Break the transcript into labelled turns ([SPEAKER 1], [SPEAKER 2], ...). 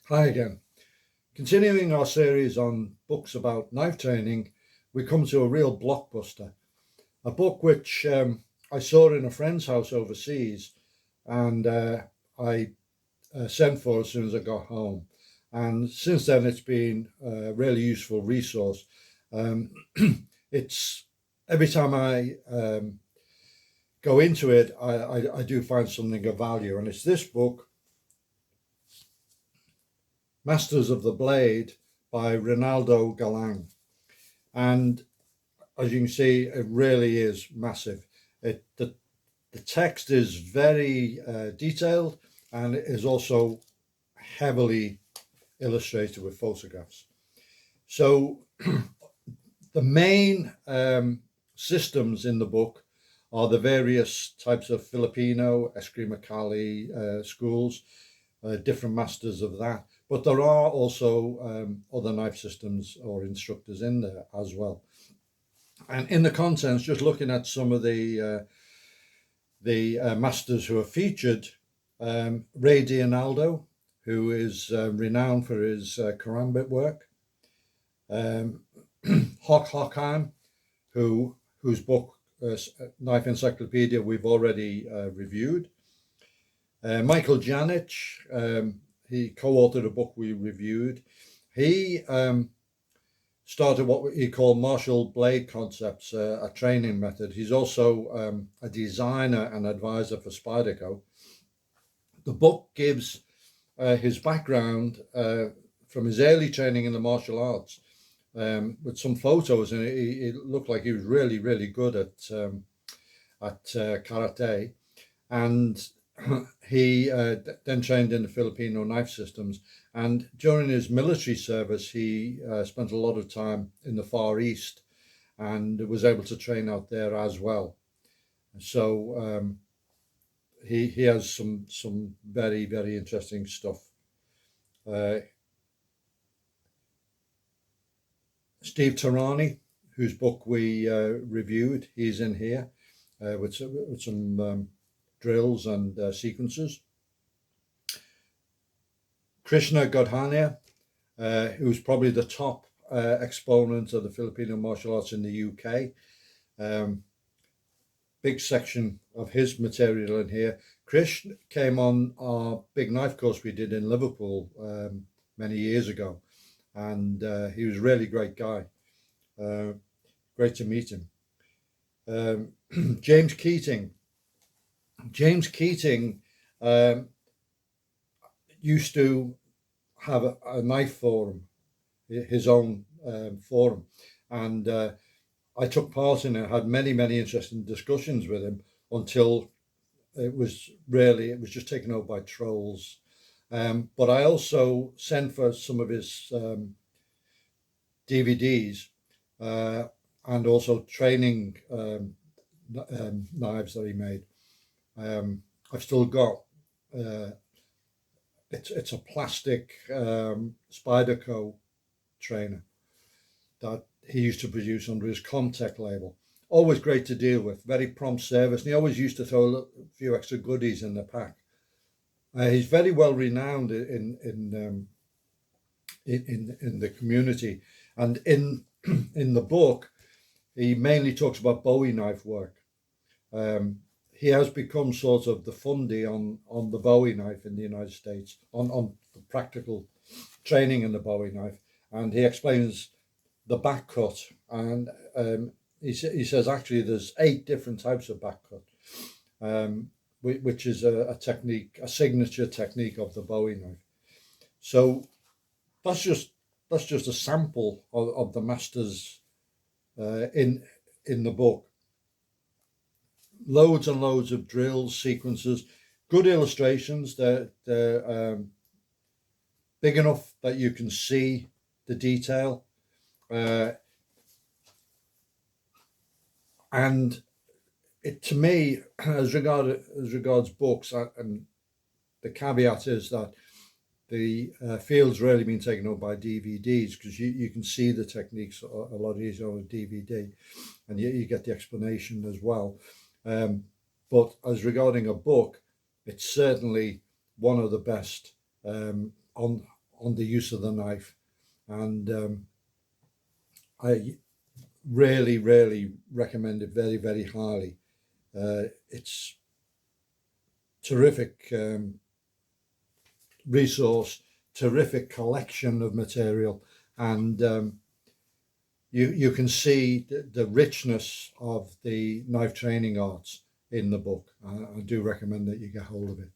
[SPEAKER 1] Hi again. Continuing our series on books about knife training, we come to a real blockbuster, a book which I saw in a friend's house overseas, and I sent for as soon as I got home. And since then, it's been a really useful resource. It's every time I go into it, I do find something of value, and it's this book, Masters of the Blade by Reynaldo Galang. And as you can see, it really is massive. The text is very detailed, and it is also heavily illustrated with photographs. So the main systems in the book are the various types of Filipino, Eskrima Kali schools, different masters of that. But there are also other knife systems or instructors in there as well. And in the contents, just looking at some of the masters who are featured, Reynaldo, who is renowned for his karambit work, Hockheim, whose book, Knife Encyclopedia, we've already reviewed. Michael Janich, he co-authored a book we reviewed. He started what he called martial blade concepts, a training method. He's also a designer and advisor for Spyderco. The book gives his background from his early training in the martial arts, with some photos, and it looked like he was really, really good at karate. And he then trained in the Filipino knife systems, and during his military service he spent a lot of time in the Far East and was able to train out there as well. So he has some very, very interesting stuff. Steve Tarani, whose book we reviewed, he's in here with some drills and sequences. Krishna Godhania, who's probably the top exponent of the Filipino martial arts in the UK. Big section of his material in here. Krish came on our big knife course we did in Liverpool many years ago, and he was a really great guy. Great to meet him. James Keating. James Keating used to have a knife forum, his own forum, and I took part in it, had many, many interesting discussions with him until it was just taken over by trolls. But I also sent for some of his DVDs and also training knives that he made. I've still got it's a plastic Spyderco trainer that he used to produce under his Comtech label. Always great to deal with, very prompt service, and he always used to throw a few extra goodies in the pack. He's very well renowned in the community, and in the book he mainly talks about Bowie knife work. He has become sort of the fundy on the Bowie knife in the United States, on the practical training in the Bowie knife, and he explains the back cut, and he says actually there's 8 different types of back cut, which is a technique, a signature technique of the Bowie knife. So that's just a sample of the masters in the book. Loads and loads of drills, sequences, good illustrations. They're big enough that you can see the detail, and it, to me, as regards books, and the caveat is that the field's really been taken up by DVDs, because you can see the techniques a lot easier on a DVD, and you get the explanation as well. But as regarding a book, it's certainly one of the best on on the use of the knife. And I really recommend it very highly. It's terrific resource, terrific collection of material, and you can see the richness of the knife training arts in the book. I do recommend that you get hold of it.